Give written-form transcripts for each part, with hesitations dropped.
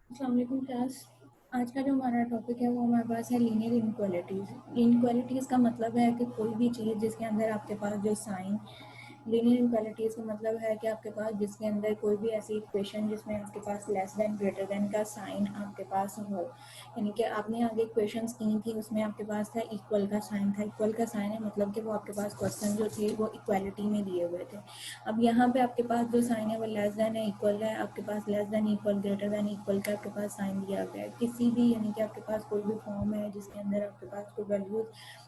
अस्सलाम वालेकुम क्लास। आज का जो हमारा टॉपिक है वो हमारे पास है लीनियर इनक्वालिटीज़। इनक्वालिटीज़ का मतलब है कि कोई भी चीज़ जिसके अंदर आपके पास जो साइन, लीनियर इनक्वालिटीज़ का मतलब है कि आपके पास जिसके अंदर कोई भी ऐसी इक्वेशन जिसमें आपके पास लेस देन ग्रेटर देन का साइन आपके पास हो, यानी कि आपने आगे इक्वेशंस की थी उसमें आपके पास था इक्वल का साइन, था इक्वल का साइन है मतलब कि वो आपके पास क्वेश्चन जो थे वो इक्वालिटी में दिए हुए थे। अब यहाँ पे आपके पास जो साइन है वो लेस देन है, इक्वल है, आपके पास less than equal greater than equal का आपके पास साइन दिया गया है। किसी भी यानी कि आपके पास कोई भी फॉर्म है जिसके अंदर आपके पास कोई वैल्यूज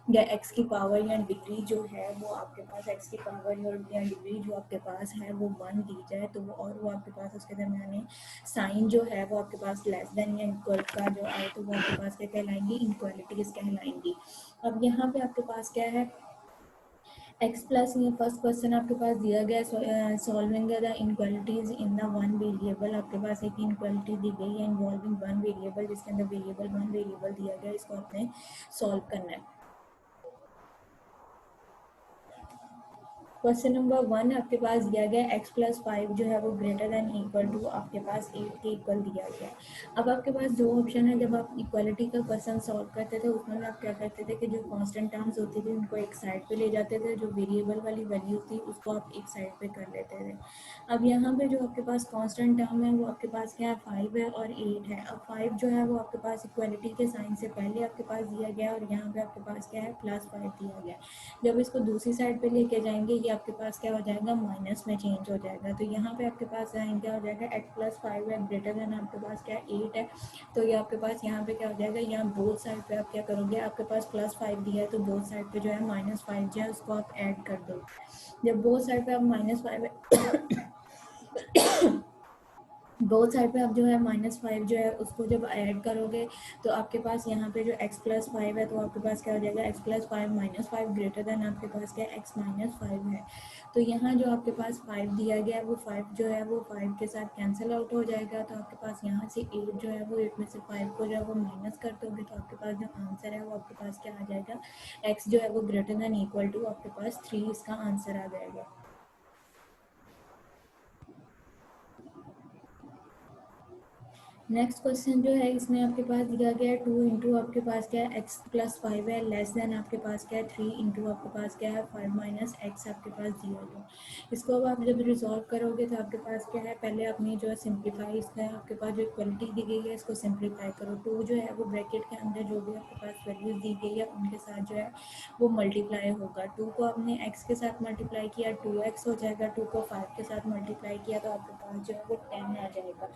या एक्स की पावर या डिग्री जो है वो आपके पास एक्स की पावर या डिग्री जो आपके पास है वो 1 दी जाए तो वो आपके पास उसके दरमियान साइन जो है वो आपके पास लेस देन या इक्वल का जो आए तो वो आपके पास क्या कहलाएंगी, इनक्वालिटीज कहलाएंगी। अब यहाँ पे आपके पास क्या है, एक्स प्लस ये फर्स्ट क्वेश्चन आपके पास दिया गया solving the inequalities in the one variable. आपके पास एक इनक्वालिटी दी गई है इन्वॉल्विंग वन वेरिएबल जिसके अंदर वेरिएबल वन वेरिएबल दिया गया, इसको आपने सॉल्व करना है। क्वेश्चन नंबर 1 आपके पास दिया गया एक्स प्लस फाइव जो है वो ग्रेटर देन इक्वल टू आपके पास 8 के इक्वल दिया गया है। अब आपके पास दो ऑप्शन है, जब आप इक्वालिटी का क्वेश्चन सॉल्व करते थे उसमें आप क्या करते थे कि जो कांस्टेंट टर्म्स होती थी उनको एक साइड पे ले जाते थे, जो वेरिएबल वाली वैल्यू थी उसको आप एक साइड पे कर लेते थे। अब यहाँ पे जो आपके पास कांस्टेंट टर्म है वो आपके पास क्या है, 5 है और 8 है। अब 5 जो है वो आपके पास इक्वालिटी के साइन से पहले आपके पास दिया गया और यहाँ पे आपके पास क्या है, +5 दिया गया। जब इसको दूसरी साइड पे लेके जाएंगे ये आपके पास क्या हो जाएगा, माइनस में चेंज हो जाएगा। तो यहाँ पे आपके पास साइन क्या हो जाएगा, एक्स प्लस फाइव है ग्रेटर देन आपके पास क्या है 8 है। तो ये आपके पास यहाँ पे क्या हो जाएगा, यहाँ बोथ साइड पे आप क्या करोगे, आपके पास +5 दिया है तो बोथ साइड पे जो है -5 जो है उसको आप ऐड कर दो। जब बोथ साइड पे आप -5 बोथ साइड पे आप जो है -5 जो है उसको जब ऐड करोगे तो आपके पास यहाँ पे जो x प्लस फाइव है तो आपके पास क्या हो जाएगा, x plus five -5 greater than आपके पास क्या है, x माइनस फाइव है। तो यहाँ जो आपके पास 5 दिया गया है वो 5 जो है वो 5 के साथ कैंसिल आउट हो जाएगा। तो आपके पास यहाँ से 8 जो है वो 8 में से 5 को जो है वो माइनस कर दोगे तो आपके पास जो आंसर है वो आपके पास क्या आ जाएगा, x जो है वो ग्रेटर देन इक्वल टू आपके पास 3 इसका आंसर आ जाएगा। नेक्स्ट क्वेश्चन जो है इसमें आपके पास दिया गया है 2 इंटू आपके पास क्या है, एक्स प्लस फाइव है लेस देन आपके पास क्या है 3 इंटू आपके पास क्या है 5 माइनस एक्स आपके पास दिया गया। इसको अब आप जब रिजॉल्व करोगे तो आपके पास क्या है, पहले अपनी जो है सिंप्लीफाई इसका है आपके पास जो इक्वलिटी दी गई है इसको सिंप्लीफाई करो। 2 जो है वो ब्रैकेट के अंदर जो भी आपके पास वैल्यूज दी गई है उनके साथ जो है वो मल्टीप्लाई होगा। 2 को आपने एक्स के साथ मल्टीप्लाई किया 2x हो जाएगा, 2 को 5 के साथ मल्टीप्लाई किया तो आपके पास जो है वो 10 आ जाएगा।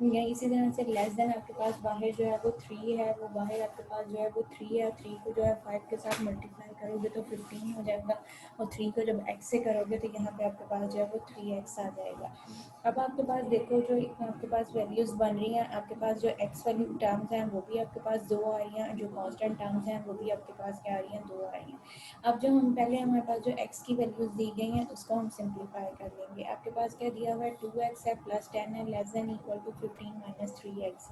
या इसी तरह से लेस देन आपके पास बाहर जो है वो 3 है, वो बाहर आपके पास जो है वो 3 है और 3 को जो है 5 के साथ मल्टीप्लाई करोगे तो 15 हो जाएगा और 3 को जब x से करोगे तो यहाँ पे आपके पास जो है वो 3x आ जाएगा। अब आपके पास देखो जो आपके पास वैल्यूज़ बन रही हैं, आपके पास जो x वाली टर्म्स हैं वो भी आपके पास 2 आ रही हैं, जो कांस्टेंट टर्म्स हैं वो भी आपके पास क्या आ रही हैं, 2 आ रही हैं। अब जो हम पहले हमारे पास जो x की वैल्यूज़ दी गई हैं उसको हम सिंप्लीफाई कर लेंगे। आपके पास क्या दिया हुआ है, 2x है प्लस 10 है less than equal to 15 -3x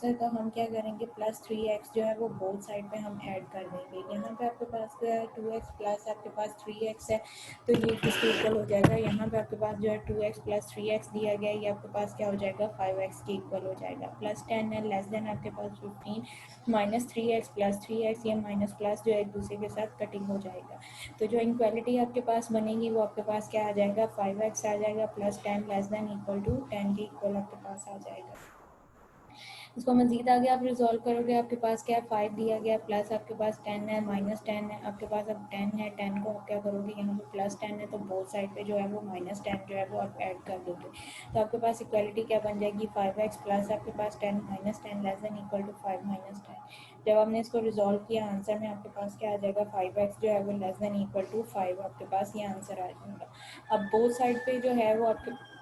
है। तो हम क्या करेंगे, +3x जो है वो बोथ साइड पे हम ऐड कर देंगे। यहाँ पे आपके पास क्या है 2x प्लस आपके पास 3x है तो ये किसके इक्वल हो जाएगा, यहाँ पे आपके पास जो है 2x प्लस 3x दिया गया है, ये आपके पास क्या हो जाएगा 5x के इक्वल हो जाएगा। प्लस 10 है लेस देन आपके पास 15 -3x प्लस 3x, ये माइनस प्लस जो है एक दूसरे के साथ कटिंग हो जाएगा। तो जो इनक्वालिटी आपके पास बनेगी वो आपके पास क्या आ जाएगा, 5x आ जाएगा plus 10 less than equal to 10 के इक्वल आपके पास आ जाएगा। इसको मजीद आगे आप रिजॉल्व करोगे, आपके पास क्या है 5 दिया गया प्लस आपके पास 10 है माइनस 10 है, आपके पास अब 10 है, 10 को आप क्या करोगे, यहाँ पे प्लस 10 है तो बोथ साइड पे जो है वो -10 जो है वो आप ऐड कर दोगे। तो आपके पास इक्वालिटी क्या बन जाएगी, 5x प्लस आपके पास 10 minus 10 less than equal to 5 minus 10। जब आपने इसको रिजॉल्व किया आंसर में आपके पास क्या आ जाएगा, 5x जो है वो लेस देन इक्वल टू 5 आपके पास ये आंसर आ जाएगा। अब बोथ साइड पे जो है वो आपके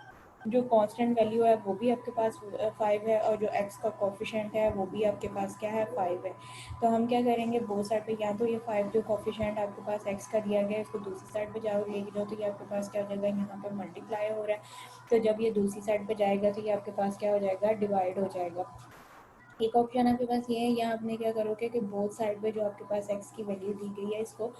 जो कांस्टेंट वैल्यू है वो भी आपके पास 5 है और जो x का कोफिशिएंट है वो भी आपके पास क्या है 5 है। तो हम क्या करेंगे, बोथ साइड पे या तो ये 5 जो कोफिशिएंट आपके पास x का दिया गया है इसको दूसरी साइड पे जाओ लेके जाओ तो ये आपके पास क्या हो जाएगा, यहाँ पे मल्टीप्लाई हो रहा है तो जब ये दूसरी साइड पे जाएगा तो ये आपके पास क्या हो जाएगा, डिवाइड हो जाएगा। एक ऑप्शन आपके पास ये है, यहाँ आपने क्या करोगे कि बोथ साइड पे जो आपके पास x की वैल्यू दी गई है, इसको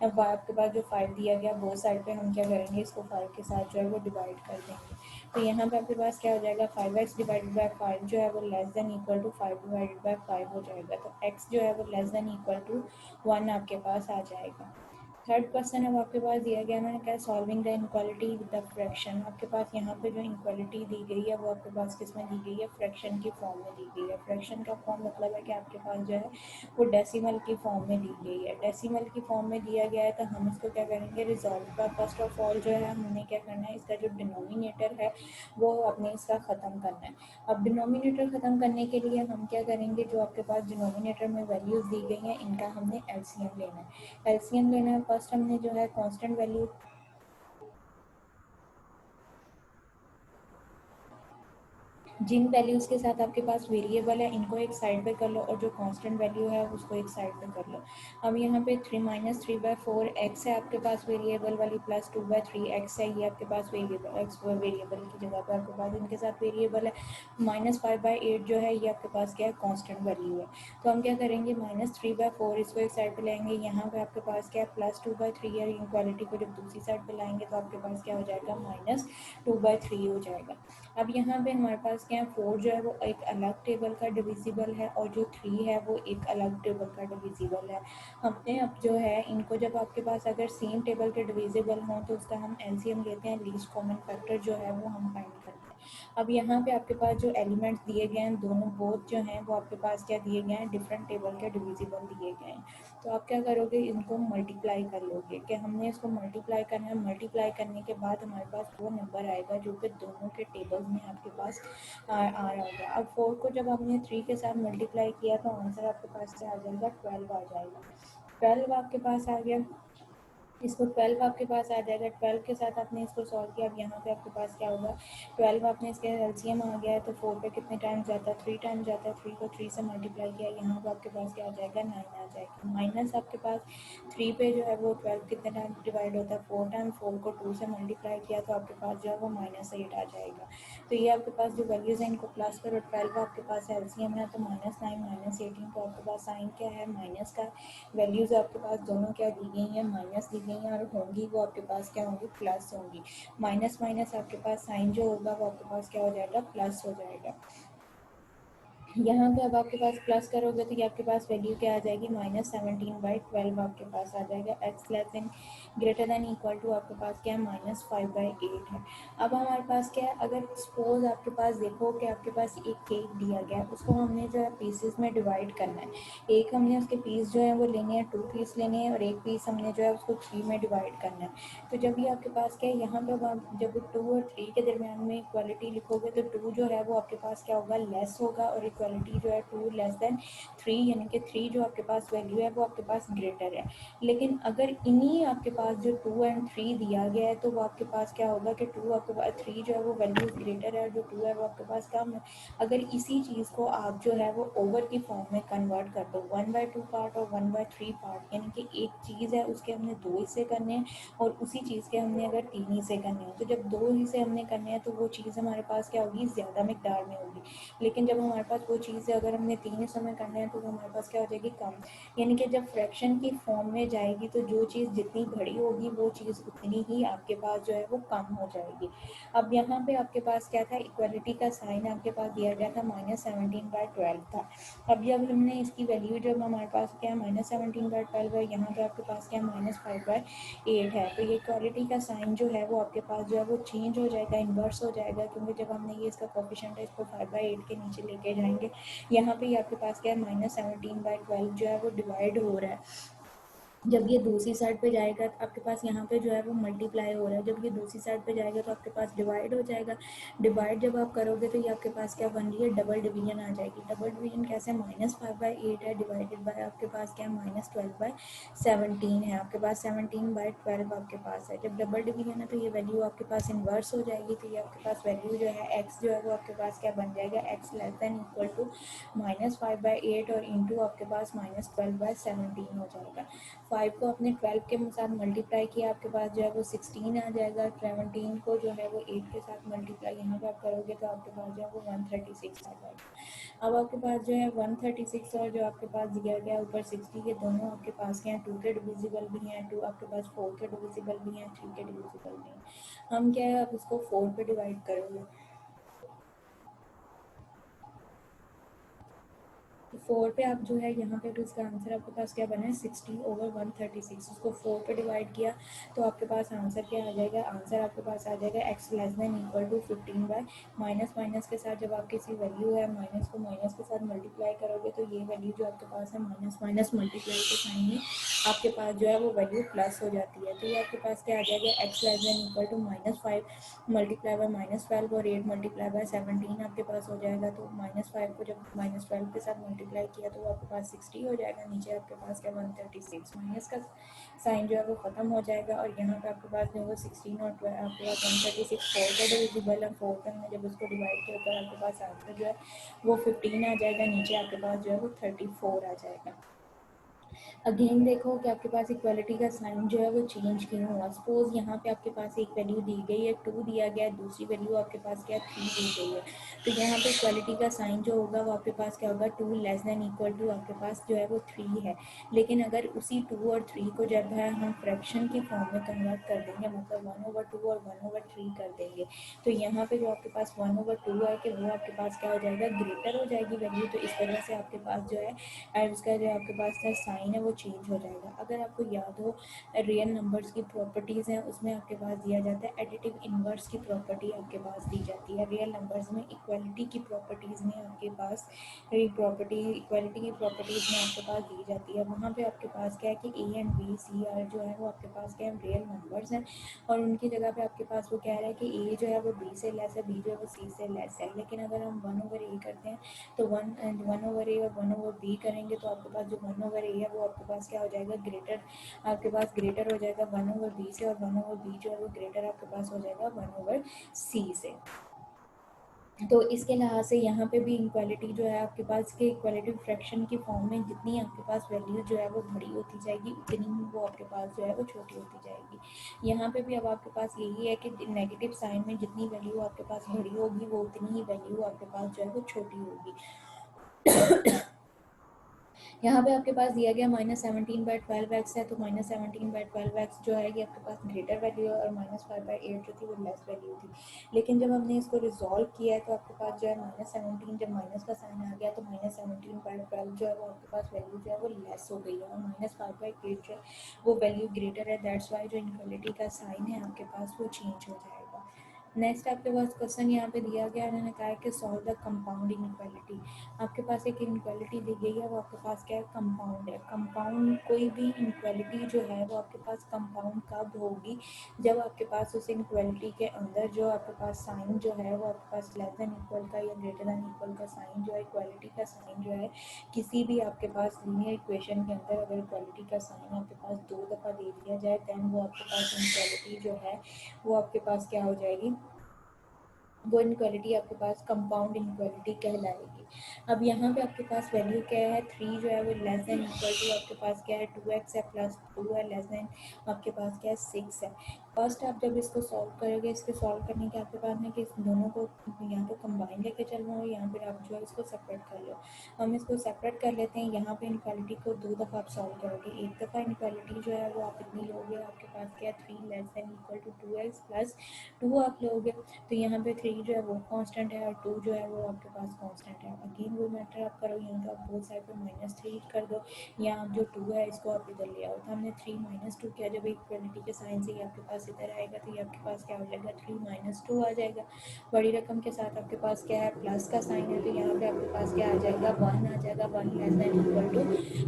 अब आपके पास जो 5 दिया गया, बोथ साइड पे हम क्या करेंगे, इसको 5 के साथ जो है वो डिवाइड कर देंगे। तो यहाँ पे आपके पास क्या हो जाएगा, 5x डिवाइडेड बाई 5 जो है वो less than equal to 5 divided by 5 हो जाएगा। तो x जो है वो लेस देन इक्वल टू 1 आपके पास आ जाएगा। थर्ड क्वेश्चन अब आपके पास दिया गया, मैंने कहा solving the inequality with the fraction. आपके पास यहाँ पे जो इनक्वालिटी दी गई है वो आपके पास किस में दी गई है, फ्रैक्शन की फॉर्म में दी गई है। फ्रैक्शन का फॉर्म मतलब है कि आपके पास जो है वो डेसिमल की फॉर्म में दी गई है। डेसिमल की फॉर्म में दिया गया है तो हम इसको क्या करेंगे, रिजॉल्व का फर्स्ट ऑफ ऑल जो है हमने क्या करना है, इसका जो डिनोमिनेटर है वो अपने इसका ख़त्म करना है। अब डिनोमिनेटर ख़त्म करने के लिए हम क्या करेंगे, जो आपके पास डिनोमिनेटर में वैल्यूज़ दी गई हैं इनका हमने एलसीएम लेना है। एलसीएम लेना है, फर्स्ट हमने जो है कांस्टेंट वैल्यू, जिन वैल्यूज़ के साथ आपके पास वेरिएबल है इनको एक साइड पे कर लो और जो कांस्टेंट वैल्यू है उसको एक साइड पे कर लो। अब यहाँ पे 3 माइनस 3/4 एक्स है आपके पास वेरिएबल वाली, प्लस 2/3 एक्स है, ये आपके पास वेरिएबल एक्स वेरिएबल की जगह पे आपके पास इनके साथ वेरिएबल है। -5/8 जो है ये आपके पास क्या है, कांस्टेंट वैल्यू है। तो हम क्या करेंगे, -3/4 इसको एक साइड पे लाएंगे, यहाँ पे आपके पास क्या है +2/3 है। इनक्वालिटी को जब दूसरी साइड पे लाएंगे तो आपके पास क्या हो जाएगा, -2/3 हो जाएगा। अब यहाँ पे हमारे पास क्या है, 4 जो है वो एक अलग टेबल का डिविजिबल है और जो 3 है वो एक अलग टेबल का डिविजिबल है। हमने अब जो है इनको, जब आपके पास अगर सेम टेबल के डिविजिबल हों तो उसका हम एलसीएम लेते हैं, लीस्ट कॉमन फैक्टर जो है वो हम फाइंड करते हैं। अब यहाँ पे आपके पास जो एलिमेंट्स दिए गए हैं दोनों बोथ जो हैं वो आपके पास क्या दिए गए हैं, डिफरेंट टेबल के डिविजिबल दिए गए हैं। तो आप क्या करोगे, इनको मल्टीप्लाई कर लोगे, कि हमने इसको मल्टीप्लाई करना है। मल्टीप्लाई करने के बाद हमारे पास वो नंबर आएगा जो कि दोनों के टेबल्स में आपके पास आ रहा होगा। अब 4 को जब आपने 3 के साथ मल्टीप्लाई किया तो आंसर आपके पास क्या आ जाएगा, 12 आ जाएगा। 12 आपके पास आ गया, इसको 12 आपके पास आ जाएगा। 12 के साथ आपने इसको सॉल्व किया, अब यहाँ पे आपके पास क्या होगा, 12 आपने इसके एलसीएम आ गया है तो 4 पे कितने टाइम जाता है, 3 टाइम जाता है। 3 को 3 से मल्टीप्लाई किया, यहाँ पे आपके पास क्या आ जाएगा, 9 आ जाएगा। माइनस आपके पास 3 पे जो है वो 12 कितने टाइम डिवाइड होता है, 4 टाइम। 4 को 2 से मल्टीप्लाई किया तो आपके पास जो है वो -8 आ जाएगा। तो ये आपके पास जो वैल्यूज़ हैं इनको प्लस करो, 12 आपके पास एलसीएम है तो -9 -18, तो आपके पास साइन क्या है, माइनस का। वैल्यूज़ आपके पास दोनों क्या दी गई हैं, माइनस दी गई हैं, और होंगी वो आपके पास क्या होंगी, प्लस होंगी। माइनस माइनस आपके पास साइन जो होगा वो आपके पास क्या हो जाएगा, प्लस हो जाएगा। यहाँ पे अब आपके पास प्लस करोगे तो ये आपके पास वैल्यू क्या आ जाएगी, -17/12 आपके पास आ जाएगा। X less than greater than equal to आपके पास क्या है, -5/8 है। अब हमारे पास क्या है, अगर सपोज आपके पास देखो कि आपके पास एक केक दिया गया है, उसको हमने जो है पीसेस में डिवाइड करना है। एक हमने उसके पीस जो है वो लेने हैं, 2 पीस लेने हैं, और एक पीस हमने जो है उसको 3 में डिवाइड करना है। तो जब ये आपके पास क्या है, यहाँ पे आप जब 2 और 3 के दरमियान में इक्वालिटी लिखोगे तो 2 जो है वो आपके पास क्या होगा, लेस होगा, और इक्वालिटी जो है 2 लेस देन 3, यानी कि 3 जो आपके पास वैल्यू है वो आपके पास ग्रेटर है। लेकिन अगर इन्हीं आपके पास जो 2 एंड 3 दिया गया है तो वो आपके पास क्या होगा कि 2 आपके पास 3 जो है वो वैल्यूज ग्रेटर है और जो 2 है वो आपके पास कम है। अगर इसी चीज़ को आप जो है वो ओवर की फॉर्म में कन्वर्ट कर दो, 1/2 पार्ट और 1/3 पार्ट, यानी कि एक चीज़ है उसके हमने 2 हिस्से करने हैं और उसी चीज़ के हमने अगर 3 हिस्से करने हैं, तो जब 2 हिस्से हमने करने हैं तो वो चीज़ हमारे पास क्या होगी, ज़्यादा मिकदार में होगी। लेकिन जब हमारे पास वो चीज़ अगर हमने 3 हिस्सों में करना है तो वो हमारे पास क्या हो जाएगी, कम। यानी कि जब फ्रैक्शन की फॉर्म में जाएगी तो जो चीज़ जितनी बड़ी होगी वो चीज़ उतनी ही आपके पास जो है वो कम हो जाएगी। अब यहाँ पे आपके पास क्या था, इक्वलिटी का साइन आपके पास दिया गया था, -17/12 था। अब जब हमने इसकी वैल्यू, जब हमारे पास क्या है, -17/12 है, यहाँ पे आपके पास क्या है, -5/8 है, तो ये इक्वालिटी का साइन जो है वो आपके पास जो है वो चेंज हो जाएगा, इन्वर्स हो जाएगा, क्योंकि जब हमने ये इसका कोफिशिएंट है इसको 5/8 के नीचे लेके जाएंगे, यहाँ पे आपके पास क्या है, -17/12 जो है वो डिवाइड हो रहा है। जब ये दूसरी साइड पे जाएगा तो आपके पास यहाँ पे जो है वो मल्टीप्लाई हो रहा है, जब ये दूसरी साइड पे जाएगा तो आपके पास डिवाइड हो जाएगा। डिवाइड जब आप करोगे तो ये आपके पास क्या बन रही है, डबल डिवीजन आ जाएगी। डबल डिवीजन कैसे, -5/8 है डिवाइडेड बाय आपके पास क्या है, -12/17 है, आपके पास 17/12 आपके पास है। जब डबल डिवीजन है तो ये वैल्यू आपके पास इन्वर्स हो जाएगी, तो ये आपके पास वैल्यू जो है एक्स जो है वो आपके पास क्या बन जाएगा, x less than equal to -5/8 और इंटू आपके पास -12/17 हो जाएगा। 5 को आपने 12 के साथ मल्टीप्लाई किया, आपके पास जो है वो 16 आ जाएगा। 17 को जो है वो 8 के साथ मल्टीप्लाई यहाँ पे आप करोगे तो आपके पास जो है वो 136 आ जाएगा। अब आपके पास जो है 136 और जो आपके पास दिया गया ऊपर 60 के दोनों आपके पास क्या है, 2 के डिविजिबल भी हैं, 2 आपके पास 4 के डिविजिबल भी हैं, 3 के डिविजिबल भी हैं। हम क्या है, आप इसको 4 पे डिवाइड करोगे तो 4 पे आप जो है यहाँ पे तो इसका आंसर आपके पास क्या बना है, 60/136। उसको 4 पे डिवाइड किया तो आपके पास आंसर क्या आ जाएगा, आंसर आपके पास आ जाएगा x less than equal to 15 by minus minus के साथ जब आप किसी वैल्यू है माइनस को माइनस के साथ मल्टीप्लाई करोगे तो ये वैल्यू जो आपके पास है माइनस माइनस मल्टीप्लाई के साइन में आपके पास जो है वो वैल्यू प्लस हो जाती है। तो ये आपके पास क्या आ जाएगा, x less than equal to -5 multiply by -12 और 8 मल्टीप्लाई बाय 17 आपके पास हो जाएगा। तो -5 को जब -12 के साथ मल्टीप्लाई किया तो आपके पास 60 हो जाएगा, नीचे आपके पास क्या 136, माइनस का साइन जो है वो ख़त्म हो जाएगा और यहाँ पे आपके पास जो है वो 16 और 12 आपके पास 136 4 का डिविजिबल है, 4 का में जब उसको डिवाइड किया तो आपके पास आंसर जो है वो 15 आ जाएगा, नीचे आपके पास जो है वो 34 आ जाएगा। अगेन देखो कि आपके पास इक्वालिटी का साइन जो है वो चेंज क्यों हुआ। सपोज यहाँ पे आपके पास एक वैल्यू दी गई है 2 दिया गया है, दूसरी वैल्यू आपके पास क्या 3 दी गई है, तो यहाँ पे इक्वालिटी का साइन जो होगा वो आपके पास क्या होगा, 2 लेस देन इक्वल टू आपके पास जो है वो 3 है। लेकिन अगर उसी 2 और 3 को जब है हम फ्रैक्शन की फॉर्म में कन्वर्ट कर देंगे, मतलब 1/2 और 1/3 कर देंगे, तो यहाँ पे जो आपके पास 1/2 है कि वो आपके पास क्या हो जाएगा, ग्रेटर हो जाएगी वैल्यू। तो इस वजह से आपके पास जो है और उसका जो आपके पास का साइन है वो चेंज हो जाएगा। अगर आपको याद हो रियल नंबर्स की प्रॉपर्टीज़ हैं उसमें आपके पास दिया जाता है एडिटिव इन्वर्स की प्रॉपर्टी आपके पास दी जाती है। रियल नंबर्स में इक्वालिटी की प्रॉपर्टीज़ में आपके पास इक्वालिटी की प्रॉपर्टीज़ में आपके पास दी जाती है। वहाँ पे आपके पास क्या है कि A and B C are जो है वो आपके पास क्या है, रियल नंबर्स हैं और उनकी जगह पे आपके पास वो कह रहा है कि ए जो है वो बी से लेस है, बी जो है वो सी से लेस है। लेकिन अगर हम 1/a करते हैं तो 1/a और 1/b करेंगे तो आपके पास जो 1/a है वो आपके पास क्या हो जाएगा, ग्रेटर आपके पास ग्रेटर हो जाएगा 1/b से, और 1/b जो है वो ग्रेटर आपके पास हो जाएगा 1/c से। तो इसके लिहाज से यहाँ पे भी इक्वालिटी जो है आपके पास के इक्वालिटी फ्रैक्शन की फॉर्म में जितनी आपके पास वैल्यू जो है वो बड़ी होती जाएगी उतनी ही वो आपके पास जो है वो छोटी होती जाएगी। यहाँ पे भी अब आपके पास यही है कि नेगेटिव साइन में जितनी वैल्यू आपके पास बड़ी होगी वो उतनी ही वैल्यू आपके पास जो है वो छोटी होगी। यहाँ पे आपके पास दिया गया -17/12x है, तो -17/12x जो है ये आपके पास ग्रेटर वैल्यू है और -5/8 जो थी वो लेस वैल्यू थी। लेकिन जब हमने इसको रिजॉल्व किया है तो आपके पास जो है -17 जब माइनस का साइन आ गया तो -17/12 जो है वो आपके पास वैल्यू जो है वो लेस हो गई है और -5/8 जो है वो वैल्यू ग्रेटर है। दैट्स वाई जो इनक्वालिटी का साइन है आपके पास वो चेंज हो जाएगा। नेक्स्ट आपके पास क्वेश्चन यहाँ पे दिया गया, उन्होंने कहा है कि सॉल्व द कंपाउंड इनक्वालिटी। आपके पास एक इनक्वालिटी दी गई है, वो आपके पास क्या है, कंपाउंड है। कंपाउंड कोई भी इनक्वालिटी जो है वो आपके पास कंपाउंड कब होगी, जब आपके पास उस इनक्वालिटी के अंदर जो आपके पास साइन जो है वो आपके पास लेस देन इक्वल का या ग्रेटर देन इक्वल का साइन जो है, इक्वालिटी का साइन जो है किसी भी आपके पास लीनियर इक्वेशन के अंदर अगर इक्वालिटी का साइन आपके पास 2 दफ़ा दे दिया जाए दैन वो आपके पास इनक्वालिटी जो है वो आपके पास क्या हो जाएगी, वो इनक्वालिटी आपके पास कंपाउंड इनक्वालिटी कहलाएगी। अब यहाँ पे आपके पास वैल्यू क्या है, 3 जो है वो लेस देन इक्वल टू आपके पास क्या है 2x है प्लस 2 है लेस देन आपके पास क्या है 6 है। फर्स्ट आप जब इसको सॉल्व करोगे, इसके सॉल्व करने के आपके पास है कि इस दोनों को यहाँ तो कंबाइन लेके चलना हो, यहाँ पे आप जो है इसको सेपरेट कर लो। हम इसको सेपरेट कर लेते हैं। यहाँ पे इनक्वालिटी को 2 दफ़ा आप सॉल्व करोगे, एक दफ़ा इनक्वालिटी जो है वो आप इतनी लोगे, आपके पास क्या है 3 less than equal to 2x plus 2 आप लोगे, तो यहाँ पे 3 जो है वो कांस्टेंट है और 2 जो है वो आपके पास कांस्टेंट है। अगेन वो मैटर आप करो, यहाँ तो आप बोथ साइड पे -3 कर दो, यहाँ जो 2 है इसको आप इधर ले आओ, तो हमने 3 -2 किया। जब इक्वलिटी के साइन से ये आपके पास इधर आएगा तो ये आपके पास क्या हो जाएगा 3 - 2 आ जाएगा। बड़ी रकम के साथ आपके पास क्या है प्लस का साइन है, तो यहाँ पे आपके पास क्या आ जाएगा 1 आ जाएगा, 1 लेस देन इक्वल टू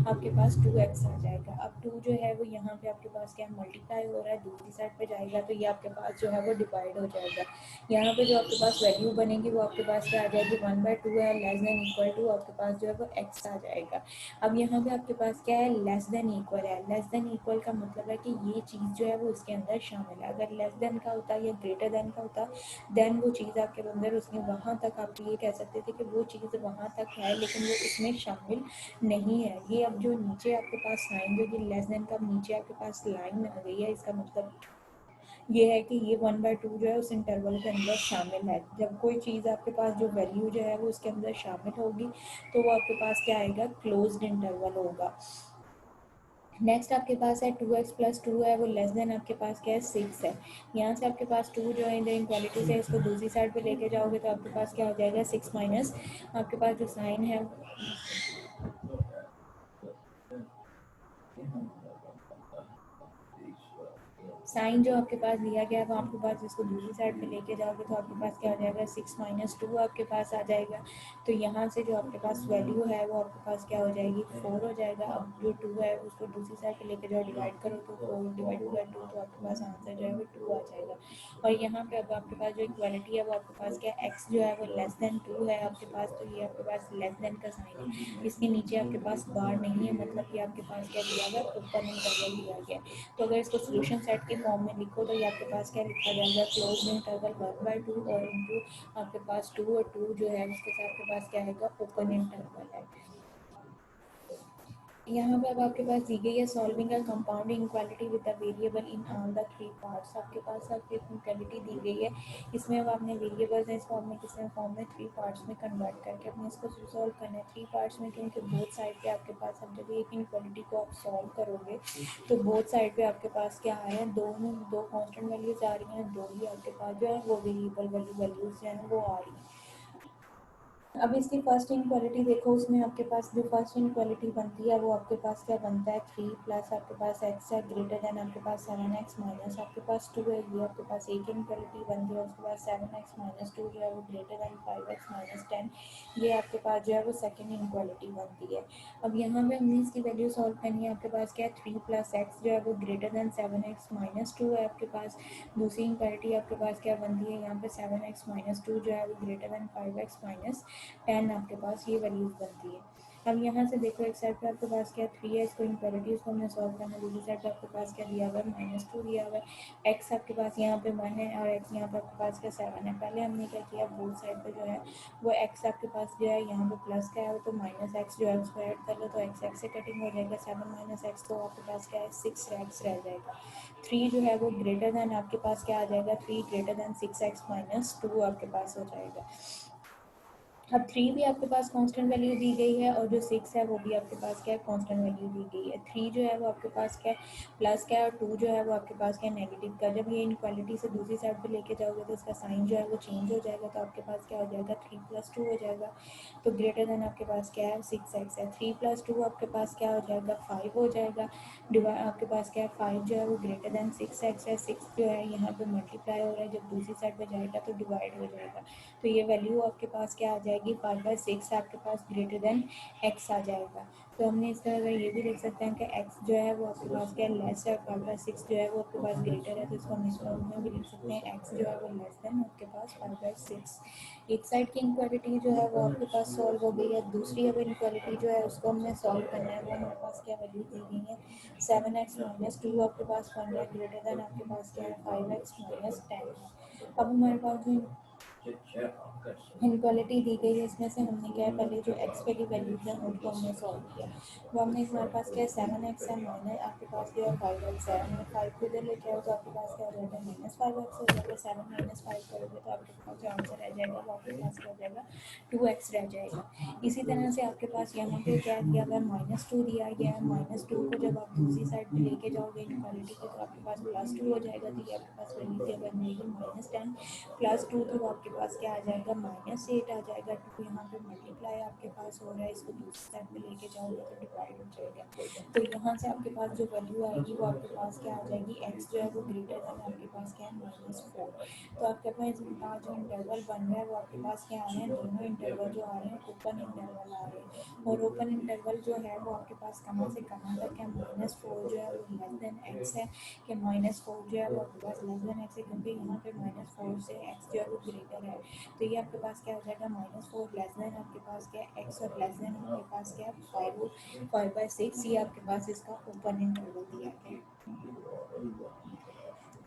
आपके पास 2x आ जाएगा। अब 2 जो है वो यहाँ पे आपके पास क्या मल्टीप्लाई हो रहा है, दूसरी साइड पे जाएगा तो ये आपके पास जो है वो डिवाइड हो जाएगा। यहाँ पे जो आपके पास वैल्यू बनेगी वो आपके पास क्या आ जाएगी 1/2 है लेस देन इक्वल टू आपके पास जो है वो x आ जाएगा। अब यहाँ पे आपके पास क्या है लेस देन इक्वल है, लेस देन इक्वल का मतलब है कि ये चीज़ जो है वो इसके अंदर शामिल शामिल है। अगर लेस देन का होता या ग्रेटर देन का होता देन वो चीज़ आपके अंदर उसने वहाँ तक आप ये कह सकते थे कि वो चीज़ वहाँ तक है लेकिन वो उसमें शामिल नहीं है। ये अब जो नीचे आपके पास साइन जो कि लेस देन का नीचे आपके पास लाइन आ गई है, इसका मतलब ये है कि ये 1/2 जो है उस इंटरवल के अंदर शामिल है। जब कोई चीज़ आपके पास जो वैल्यू जो है वो उसके अंदर शामिल होगी तो वो आपके पास क्या आएगा, क्लोज्ड इंटरवल होगा। नेक्स्ट आपके पास है 2x+2 है, वो लेस देन आपके पास क्या है 6 है। यहाँ से आपके पास 2 जो है इधर इक्वालिटी से इसको दूसरी साइड पे लेके जाओगे तो आपके पास क्या हो जाएगा 6 माइनस आपके पास जो साइन है साइन जो आपके पास दिया गया है वो आपके पास इसको दूसरी साइड पे लेके जाओगे तो आपके पास क्या हो जाएगा 6 - 2 आपके पास आ जाएगा। तो यहाँ से जो आपके पास वैल्यू है वो आपके पास क्या हो जाएगी 4 हो जाएगा। अब जो 2 है उसको दूसरी साइड पे लेके जाओ, डिवाइड करो तो 4 डिवाइड बाई 2 तो आपके पास आंसर जो है वो 2 आ जाएगा। और यहाँ पे अब आपके पास जो इक्वालिटी है वो आपके पास क्या x जो है वो लेस देन 2 है आपके पास, तो ये आपके पास लेस देन का साइन है। इसके नीचे आपके पास बार नहीं है, मतलब कि आपके पास क्या दिया गया ओपन इंटरवल दिया गया। तो अगर इसको सोल्यूशन सेट के फॉर्म में लिखो तो ये आपके पास क्या लिखा जाएगा क्लोज इंटरवल 1/2 और इंटू आपके पास 2 और 2 जो है उसके साथ आपके पास क्या आएगा ओपन इंटरवल है। यहाँ पे अब आपके पास दी गई है solving a compound inequality with the variable in all the 3 parts. आपके पास आपकी इनक्वालिटी दी गई है, इसमें अब आपने वेरिएबल्स हैं इसको आपने किस फॉर्म में 3 पार्ट्स में कन्वर्ट करके अपने इसको सॉल्व करना है। 3 पार्ट्स में क्योंकि बोथ साइड पे आपके पास अब जब एक इनक्वालिटी को आप सॉल्व करोगे तो बोथ साइड पे आपके पास क्या आ रहे हैं, दो कॉन्स्टेंट वैल्यूज आ रही हैं, दो ही आपके पास जो है वो वेरिएबल वैल्यूज जो है वो आ रही हैं। अब इसकी फर्स्ट इनक्वालिटी देखो, उसमें आपके पास जो फर्स्ट इनक्वालिटी बनती है वो आपके पास क्या बनता है 3 प्लस आपके पास x है ग्रेटर देन आपके पास 7x माइनस आपके पास 2 है। ये आपके पास एक इनक्वालिटी बनती है, उसके बाद 7x माइनस 2 जो है वो ग्रेटर देन 5x माइनस 10, ये आपके पास जो है वो सेकेंड इनक्वालिटी बनती है। अब यहाँ पे हमने इसकी वैल्यू सॉल्व करनी है। आपके पास क्या है 3 प्लस एक्स जो है वो ग्रेटर देन 7x माइनस 2 है आपके पास। दूसरी इनक्वालिटी आपके पास क्या बनती है, यहाँ पे 7x माइनस 2 जो है वो ग्रेटर देन 5x माइनस 10 आपके पास ये वैल्यूज बनती है। अब यहाँ से देखो एक साइड पे आपके पास क्या 3 है, इसको इनक्वालिटीज को हमने सॉल्व करना है। दूसरी साइड पे आपके पास क्या दिया हुआ है -2 दिया हुआ है। एक्स आपके पास यहाँ पे 1 है और एक्स यहाँ पे आपके पास क्या 7 है। पहले हमने क्या किया बोथ साइड पे जो है वो एक्स आपके पास जो है यहाँ पे प्लस का है तो माइनस एक्स जो है उसको ऐड कर लो तो एक्स एक्स से कटिंग हो जाएगा। 7 माइनस एक्स तो आपके पास क्या है 6 एक्स रह जाएगा। 3 जो है वो ग्रेटर देन आपके पास क्या आ जाएगा 3 ग्रेटर देन 6x माइनस 2 आपके पास हो जाएगा। अब 3 भी आपके पास कांस्टेंट वैल्यू दी गई है और जो 6 है वो भी आपके पास क्या है कांस्टेंट वैल्यू दी गई है। 3 जो है वो आपके पास क्या है प्लस का है और 2 जो है वो आपके पास क्या है नेगेटिव का। जब ये इनक्वालिटी से दूसरी साइड पे लेके जाओगे तो इसका साइन जो है वो चेंज हो जाएगा, तो आपके पास क्या हो जाएगा 3 + 2 हो जाएगा। तो ग्रेटर देन आपके पास क्या है 6x है। 3 + 2 आपके पास क्या हो जाएगा 5 हो जाएगा। आपके पास क्या है 5 जो है वो ग्रेटर देन 6x है। 6 जो है यहाँ पे मल्टीप्लाई हो रहा है, जब दूसरी साइड पे जाएगा तो डिवाइड हो जाएगा। तो ये वैल्यू आपके पास क्या आ जाएगी 5/6 आपके पास ग्रेटर देन x आ जाएगा। तो हमने इस तरह ये भी लिख सकते हैं कि x जो है वो आपके पास क्या लेस है और 5/6 जो है वो आपके पास ग्रेटर है, तो इसको हम इस फॉर्म में भी लिख सकते हैं x जो है वो लेस देन आपके पास 5/6। एक साइड की इनक्वालिटी जो है वो आपके पास सॉल्व हो गई है। दूसरी अब इनक्वालिटी जो है उसको हमने सॉल्व करना है। वो हमारे पास क्या वैल्यू दी गई है 7x माइनस 2 आपके पास बन रहा है ग्रेटर देन आपके पास क्या है 5x माइनस 10 है। अब हमारे पास जो इनक्वालिटी दी गई है इसमें से हमने क्या है पहले जो एक्स वाली वैल्यूज हैं उनको हमने सॉल्व किया। वो हमने हमारे पास क्या है 7x है माइनस आपके पास जो है 5x है। हमने 5 को इधर लेके आओ तो आपके पास क्या हो जाएगा -5x हो जाएगा। 7 - 5 करोगे तो आपके पास जो आंसर रह जाएगा वो आपके पास क्या हो जाएगा 2x रह जाएगा। इसी तरह से आपके पास यहाँ पे क्या दिया गया -2 दिया गया है। -2 को जब आप दूसरी साइड पे लेके जाओगे इनक्वालिटी को तो आपके पास +2 हो जाएगा। तो ये आपके पास वैल्यू क्या बन जाएगी -10 +2 तो आपके पास क्या आ जाएगा -8 आ जाएगा। 2 यहाँ पे मल्टीप्लाई आपके पास हो रहा है, इसको दूसरी साइड पे लेके जाओगे तो डिवाइड हो जाएगा। तो यहाँ से आपके पास जो वैल्यू आएगी वो आपके पास क्या आ जाएगी x जो है वो ग्रेटर देन आपके पास क्या है -4। तो आपके पास जो इंटरवल बन रहा है वो आपके पास क्या आ रहे हैं, दोनों इंटरवल जो आ रहे हैं ओपन इंटरवल आ रहे हैं। और ओपन इंटरवल जो है वो आपके पास कहाँ से कहाँ तक है -4 जो है वो लेस देन x है कि -4 जो है वो आपके पास लेस देन x है, क्योंकि यहाँ पे -4 से x जो है वो ग्रेटर है। तो ये आपके पास क्या हो जाएगा -4 लेस देन आपके पास क्या है x और लेस देन आपके पास क्या है 5/6। ये आपके पास इसका ओपन इंटरवल दिया गया है।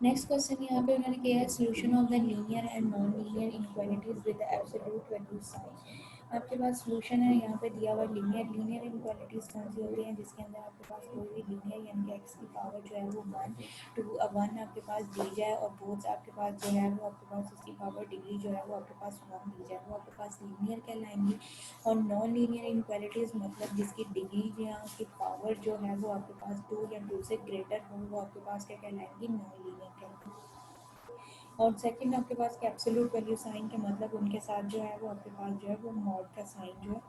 नेक्स्ट क्वेश्चन यहाँ पे उन्होंने किया है solution of the linear and non linear inequalities with absolute value sign. आपके पास सोल्यूशन है यहाँ पे दिया हुआ लीनियर इनक्वालिटीज कौन सी होती हैं जिसके अंदर आपके पास कोई भी लीनियर यानी कि एक्स की पावर जो है वो वन आपके पास दी जाए और बोथ आपके पास जो है वो आपके पास उसकी पावर डिग्री जो है वो आपके पास वन दी जाए, वो आपके पास लीनियर कहलाएंगी। और नॉन लीनियर इनक्वालिटीज मतलब जिसकी डिग्री या उसकी पावर जो है वो आपके पास टू या टू से ग्रेटर हो, वो आपके पास क्या कहलाएंगी, नॉन लीनियर कहलाएंगी। और सेकंड आपके पास एब्सोल्यूट वैल्यू साइन के मतलब उनके साथ जो है वो आपके पास जो है वो मॉड का साइन जो है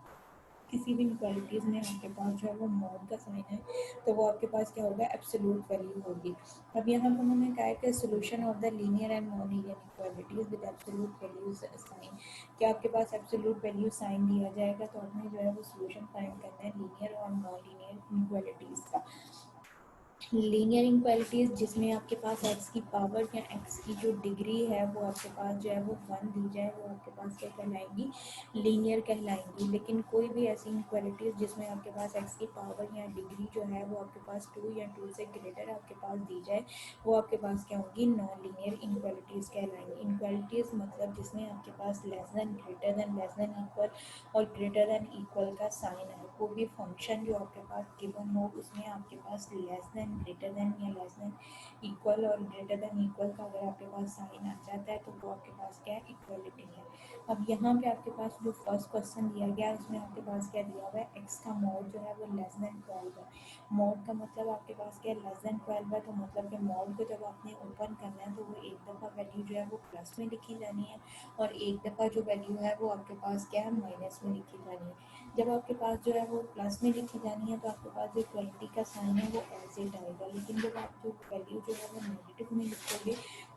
किसी भी इनक्वालिटीज़ में आपके पास जो है वो मॉड का साइन है तो वो आपके पास क्या होगा, एब्सोल्यूट वैल्यू होगी। अब यहाँ पर उन्होंने कहा है कि solution of the linear and non linear equalities with absolute value sign, क्या आपके पास एब्सोल्यूट वैल्यू साइन दिया जाएगा तो आपने जो है वो सोल्यूशन फाइंड करना है लीनियर और नॉन लीनियर इक्वालिटीज़ का। लीनियर इनक्वालिटीज जिसमें आपके पास एक्स की पावर या एक्स की जो डिग्री है वो आपके पास जो है वो वन दी जाए, वो आपके पास क्या कहलाएंगी, लीनियर कहलाएंगी। लेकिन कोई भी ऐसी इनक्वालिटीज जिसमें आपके पास एक्स की पावर या डिग्री जो है वो आपके पास टू या टू से ग्रेटर आपके पास दी जाए, वो आपके पास क्या होंगी, नॉन लीनियर इनक्वालिटीज कहलाएंगी। इनक्वालिटीज मतलब जिसमें आपके पास less than, greater than, less than equal और ग्रेटर देन इक्वल का साइन है। कोई भी फंक्शन जो आपके पास गिवन हो उसमें आपके पास लेस देन, ग्रेटर देन या लेस देन इक्वल और ग्रेटर देन इक्वल का अगर आपके पास साइन आ जाता है तो वो आपके पास क्या है, इक्वलिटी है। अब यहाँ पे आपके पास जो फर्स्ट क्वेश्चन दिया गया है उसमें आपके पास क्या दिया हुआ है, एक्स का मॉड जो है वो लेस देन 12 है। मॉड का मतलब आपके पास क्या है, लेस देन 12 है, तो मतलब कि मॉड को जब आपने ओपन करना है तो वो एक दफ़ा वैल्यू जो है वो प्लस में लिखी जानी है और एक दफ़ा जो वैल्यू है वो आपके पास क्या है, माइनस में लिखी जानी है। जब आपके पास जो है वो प्लस में लिखी जानी है तो आपके पास जो इक्वलिटी का साइन है वो ऐसे आएगा। लेकिन जब आप जो वैल्यू जो है वो नेगेटिव में लिखोगे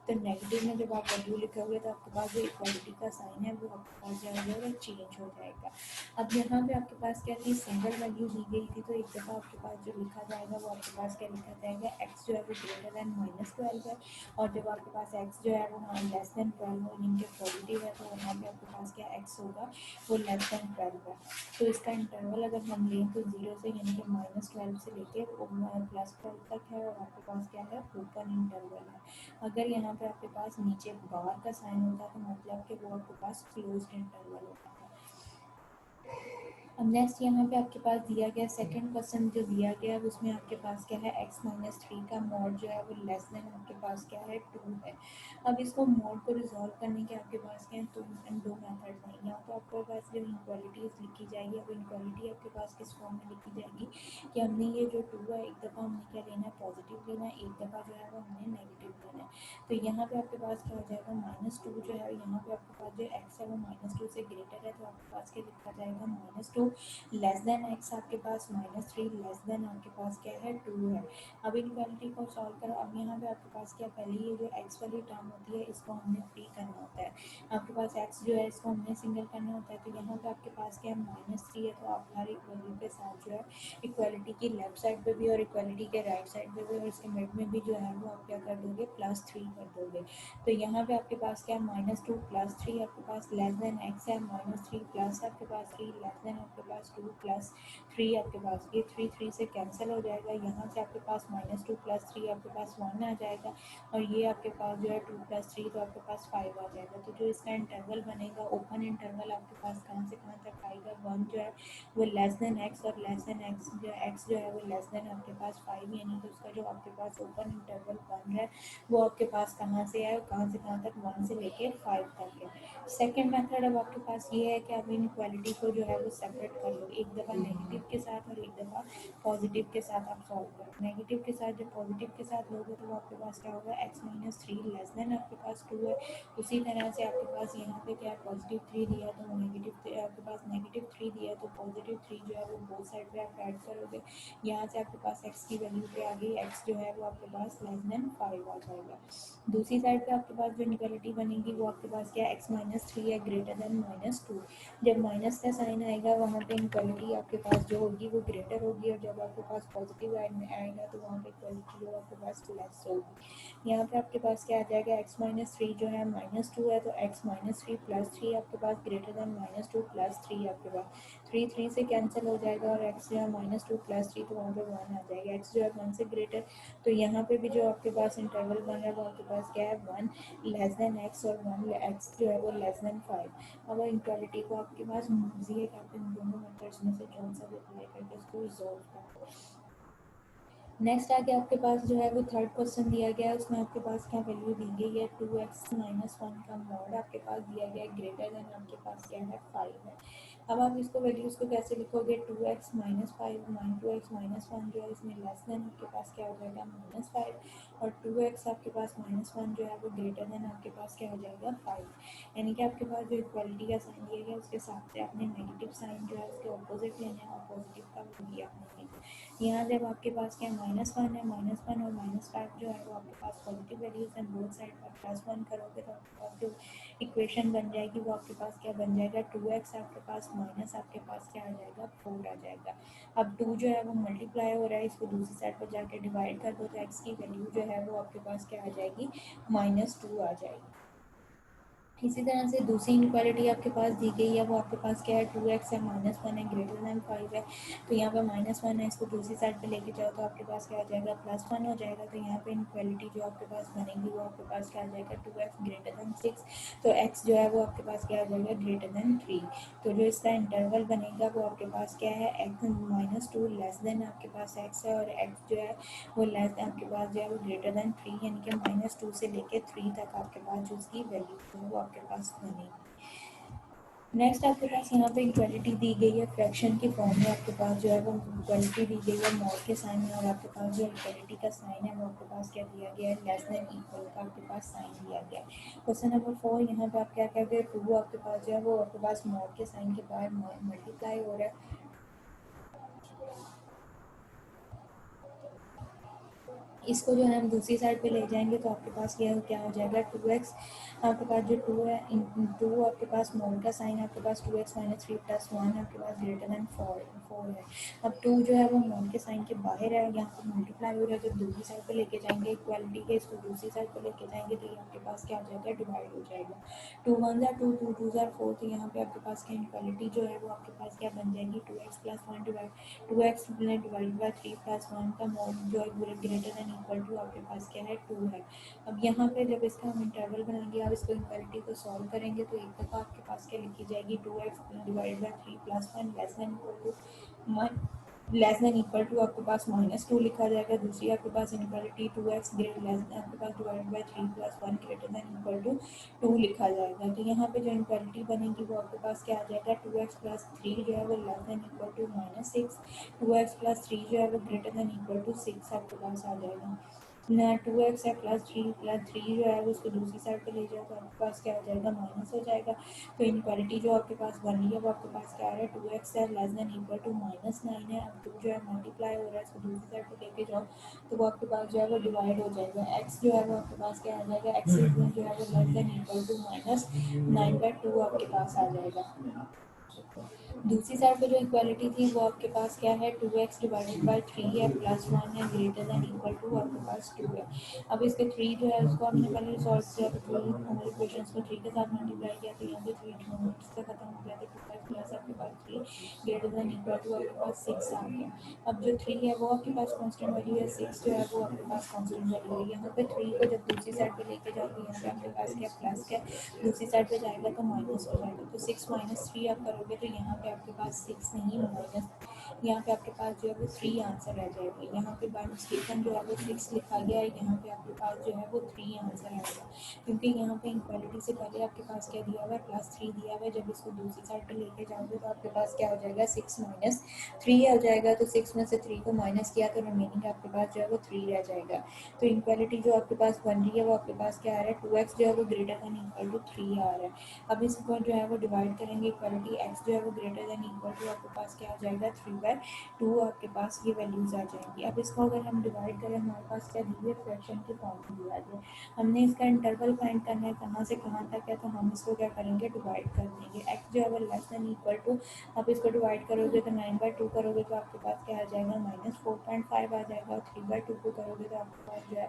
तो नेगेटिव में जब आप वैल्यू लिखोगे तो आपके पास जो इक्वलिटी का साइन है वो आपके पास जो है वो चेंज हो जाएगा। अब यहाँ पे आपके पास क्या थी, सिंगल वैल्यू दी गई थी तो एक दफ़ा आपके पास जो लिखा जाएगा वो आपके पास क्या लिखा जाएगा, एक्स जो है वो ग्रेटर देन -12 है। और जब आपके पास एक्स जो है वो लेस देन 12 हो यानी कि पॉजिटिव है तो वहाँ पे आपके पास क्या एक्स होगा, वो लेस देन 12 है। तो इसका इंटरवल अगर हम लें तो 0 से यानी कि -12 से लेके +12 तक है और आपके पास क्या है, ओपन इंटरवल है। अगर यहाँ पे आपके पास नीचे बार का साइन होता है तो मतलब कि वो आपके पास क्लोज्ड इंटरवल होता है। अब नेक्स्ट यहाँ पे आपके पास दिया गया सेकंड क्वेश्चन जो दिया गया है उसमें आपके पास क्या है, x-3 का मॉड जो है वो लेस देन आपके पास क्या है, 2 है। अब इसको मॉड को रिजॉल्व करने के आपके पास क्या है, दो मेथड हैं। या तो आपके पास जो इनक्वालिटीज लिखी जाएगी, अब इनक्वालिटी आपके पास किस फॉर्म में लिखी जाएगी कि हमने ये जो 2 है एक दफ़ा हमने क्या लेना है, पॉजिटिव लेना है, एक दफ़ा जो है वो हमने नेगेटिव लेना है। तो यहाँ पे आपके पास क्या हो जाएगा, -2 जो है यहाँ पे आपके पास जो एक्स है वो -2 से ग्रेटर है तो आपके पास क्या लिखा जाएगा, -2 लेस देन एक्स आपके पास -3 लेस देन आपके पास क्या है, 2 है। अब इनक्वालिटी को सॉल्व करो। अब यहाँ पे आपके पास क्या, पहले ये जो एक्स वाली टर्म होती है इसको हमने फ्री करना होता है। आपके पास एक्स जो है इसको हमने सिंगल करना होता है तो यहाँ पे आपके पास क्या है, -3 है तो आप हर एक वैल्यू के साथ जो है इक्वालिटी की लेफ्ट साइड पे भी और इक्वालिटी के राइट साइड पे भी और इसके मिड में भी जो है वो आप क्या कर दोगे, +3 कर दोगे। तो यहाँ पे आपके पास क्या है, -2 +3 आपके पास लेस देन एक्स है, -3 प्लस आपके पास 3 लेस देन आपके पास 2 प्लस 3 आपके पास ये 3 से कैंसिल हो जाएगा। यहाँ से आपके पास -2 +3 आपके पास 1 आ जाएगा और ये आपके पास जो है 2 + 3 तो आपके पास 5 आ जाएगा। तो जो इसका इंटरवल बनेगा, ओपन इंटरवल आपके पास कहाँ से कहाँ तक आएगा, 1 जो है वो लेस देन एक्स और लेस देन एक्स जो एक्स जो है वो लेस देन आपके पास 5, यानी कि उसका जो आपके पास ओपन इंटरवल बन रहा है वो आपके पास कहाँ से है, कहाँ से कहाँ तक, 1 से लेके 5 तक है। सेकेंड मेथड अब आपके पास ये है कि आप इनक्वालिटी को जो है वो सेपरेट कर लो, एक दफ़ा नेगेटिव के साथ और एक दफ़ा पॉजिटिव के साथ आप सॉल्व करो। नेगेटिव के साथ जब पॉजिटिव के साथ लोगे तो आपके पास क्या होगा, x-3 लेस देन आपके पास 2 है। उसी तरह से आपके पास यहाँ पे क्या है, +3 दिया तो नेगेटिव आपके पास -3 दिया तो +3 जो है वो बोथ साइड पे आप ऐड करोगे। यहाँ से आपके पास x की वैल्यू पे आ गई, x जो है वो आपके पास लेस देन 5 आ जाएगा। दूसरी साइड पे आपके पास जो इनक्वालिटी बनेगी वो आपके पास क्या है, x-3 है ग्रेटर देन -2। जब माइनस का साइन आएगा वहाँ पे इनक्वालिटी आपके पास जो होगी वो ग्रेटर होगी और जब आपके पास पॉजिटिव आएगा तो वहाँ पे इक्वालिटी जो आपके पास लेस होगी। यहाँ पे आपके पास क्या आ जाएगा, x-3 जो है -2 है तो x x minus three plus three आपके पास greater than minus two plus three आपके पास थ्री थ्री से कैंसिल हो जाएगा और एक्स जो है माइनस टू प्लस थ्री तो वहाँ पे वन आ जाएगा, एक्स जो है वन से ग्रेटर, तो यहाँ पे भी जो आपके पास इंटरवल बन रहा है वो आपके पास क्या है वन लेस देन एक्स और वन एक्स जो है वो लेस देन फाइव। अब इनक्वालिटी को आपके पास मर्जी है कि आप इन दोनों मेथड्स में से कौन सा भी अप्लाई करके इसको रिजॉल्व करें। नेक्स्ट आगे आपके पास जो है वो थर्ड क्वेश्चन दिया गया है, उसमें आपके पास क्या वैल्यू दी गई है टू एक्स माइनस वन का मॉड आपके पास दिया गया है ग्रेटर देन आपके पास क्या है फाइव है। अब आप इसको वैल्यूज को कैसे लिखोगे, two x minus five two x minus one जो है इसमें लेस देन आपके पास क्या हो जाएगा माइनस फाइव और टू एक्स आपके पास माइनस वन जो है वो ग्रेटर देन आपके पास क्या हो जाएगा फाइव। यानी कि आपके पास जो इक्वालिटी का साइन दिया गया उसके साथ से आपने नेगेटिव साइन जो है उसके ऑपोजिट लेना है और पॉजिटिव का भी आपने लेना है। यहाँ जब आपके पास क्या माइनस वन है, माइनस वन और माइनस फाइव जो है वो आपके पास पॉजिटिव वैल्यूज हैं, बोथ साइड पर प्लस वन करोगे तो आपके पास जो इक्वेशन बन जाएगी वो आपके पास क्या बन जाएगा टू एक्स आपके पास माइनस आपके पास क्या आ जाएगा फोर आ जाएगा। अब टू जो है वो मल्टीप्लाई हो रहा है, इसको दूसरी साइड पर जाके डिवाइड कर दो तो एक्स की वैल्यू जो है वो आपके पास क्या आ जाएगी माइनस टू आ जाएगी। इसी तरह से दूसरी इनक्वालिटी आपके पास दी गई है, वो आपके पास क्या है टू एक्स है माइनस वन है ग्रेटर देन फाइव है, तो यहाँ पे माइनस वन है इसको दूसरी साइड पे लेके जाओ तो आपके पास क्या हो जाएगा प्लस वन हो जाएगा, तो यहाँ पे इनक्वालिटी जो आपके पास बनेगी वो आपके पास क्या आ जाएगा two x greater than six, तो एक्स जो है वो आपके पास क्या हो जाएगा ग्रेटर देन थ्री, तो जो इसका इंटरवल बनेगा वो आपके पास क्या है x minus two less than आपके पास एक्स है और एक्स जो है वो लेस देन आपके पास जो है वो ग्रेटर देन थ्री, यानी कि माइनस टू से लेके थ्री तक आपके पास जो उसकी वैल्यू है वो आपके पास बनेगी। नेक्स्ट आपके पास यहाँ पे इक्वालिटी दी गई है फ्रैक्शन की फॉर्म में, आपके पास जो है वो इक्वालिटी दी गई है मॉड के साइन में और आपके पास जो इक्वालिटी का साइन है वो आपके पास क्या दिया गया है लेस देन इक्वल का आपके पास साइन दिया गया है। क्वेश्चन नंबर फोर, यहाँ पे आप क्या कहोगे टू आपके पास जो है वो आपके पास मॉड के साइन के बाद मल्टीप्लाई हो रहा है, इसको जो है हम दूसरी साइड पे ले जाएंगे तो आपके पास ये क्या हो जाएगा टू एक्स आपके पास जो टू है टू आपके पास मॉड का साइन आपके पास two x minus three plus one आपके पास ग्रेटर देन फोर फोर है। अब टू जो है वो मॉड के साइन के बाहर है, यहाँ पे मल्टीप्लाई हो रहा है, जब दूसरी साइड पे लेके जाएंगे इक्वालिटी के इसको दूसरी साइड पे लेके जाएंगे तो ये आपके पास क्या हो जाएगा डिवाइड हो जाएगा, टू वन ज़ार टू टू टू ज़ार फोर, तो यहाँ पे आपके पास क्या इक्वालिटी जो है वो आपके पास क्या बन जाएगी two x plus one two x divide by three plus one का मॉड जो है ग्रेटर देन इक्वल टू आपके पास क्या है टू है। अब यहाँ पे जब इसका हम इंटरवल बनाएंगे आप इसको इक्वालिटी को सॉल्व करेंगे तो एक दफ़ा आपके पास क्या लिखी जाएगी two x divide by three plus one less than equal to one less than equal to आपके पास माइनस टू लिखा जाएगा, दूसरी आपके पास inequality two x greater less than आपके पास divide by three plus one greater than equal to two लिखा जाएगा, तो यहाँ पे जो इनक्वालिटी बनेगी वो आपके पास क्या आ जाएगा टू एक्स प्लस थ्री जो है वो less than equal to minus six, two x plus three जो है वो greater than equal to six आपके पास आ जाएगा ना, टू एक्स है प्लस थ्री जो है वो उसको दूसरी साइड पे ले जाओ तो आपके पास क्या हो जाएगा माइनस हो जाएगा, तो इनक्वालिटी जो आपके पास बन रही है वो आपके पास क्या आ रहा है टू एक्स है less than equal to minus nine है। अब टू जो है मल्टीप्लाई हो रहा है इसको दूसरी साइड पे लेके जाओ तो वो आपके पास जो है वो डिवाइड हो जाएगा, एक्स जो है वो आपके पास क्या आ जाएगा एक्स जो है वो less than equal to minus nine by two आपके पास आ जाएगा। दूसरी साइड पे जो इक्वालिटी थी वो आपके पास क्या है two x divided by three है प्लस वन है ग्रेटर देन इक्वल टू आपके पास टू है। अब इसके थ्री जो है उसको हमने पहले सॉल्व किया तो टू हमारे क्वेश्चन को थ्री के साथ मल्टीप्लाई किया तो यहाँ पे थ्री से खत्म हो गया तो टू एक्स प्लस आपके पास three greater than equal to आपके पास सिक्स आ गया। अब जो थ्री है वो आपके पास कॉन्स्टेंट वैल्यू है, सिक्स जो है वो आपके पास कॉन्स्टेंट वैल्यू है। यहाँ पे थ्री को जब दूसरी साइड पे लेके जाओ तो यहाँ पे आपके पास क्या प्लस क्या दूसरी साइड पे जाएगा तो माइनस हो जाएगा, तो सिक्स माइनस थ्री आप करोगे तो यहाँ पे आपके पास सिक्स नहीं माइनस यहाँ पे आपके पास जो है वो थ्री आंसर रह जाएगा, यहाँ पे बाय मिस्टेकन जो है वो सिक्स लिखा गया है, यहाँ पे आपके पास जो है वो थ्री आंसर आएगा क्योंकि यहाँ पे इक्वालिटी से पहले आपके पास क्या दिया हुआ है प्लस थ्री दिया हुआ है, जब इसको दूसरी साइड पे लेके जाओगे तो आपके पास क्या हो जाएगा सिक्स माइनस थ्री आ जाएगा, तो सिक्स में से थ्री को माइनस किया तो रिमेनिंग आपके पास जो है वो थ्री रह जाएगा, तो इक्वालिटी जो आपके पास बन रही है वो आपके पास क्या आ रहा है टू एक्स जो है वो greater than equal to three आ रहा है। अब इसको जो है वो डिवाइड करेंगे इक्वालिटी एक्स जो है वो ग्रेटर देन इक्वल टू आपके पास क्या आ जाएगा थ्री बाय 2 आपके पास ये वैल्यूज़ आ जाएंगी। अब इसको अगर हम डिवाइड करें, हमारे पास क्या दिया है, फ्रैक्शन की फॉर्म में दिया गया। हमने इसका इंटरवल फाइंड करना है कहाँ से कहाँ तक है, तो हम इसको क्या करेंगे, डिवाइड कर देंगे। एक्स जो है वो लेस देन इक्वल टू, आप इसको डिवाइड करोगे तो 9/2 करोगे तो आपके पास क्या आ जाएगा, -4.5 आ जाएगा। और 3/2 को करोगे तो आपके पास जो है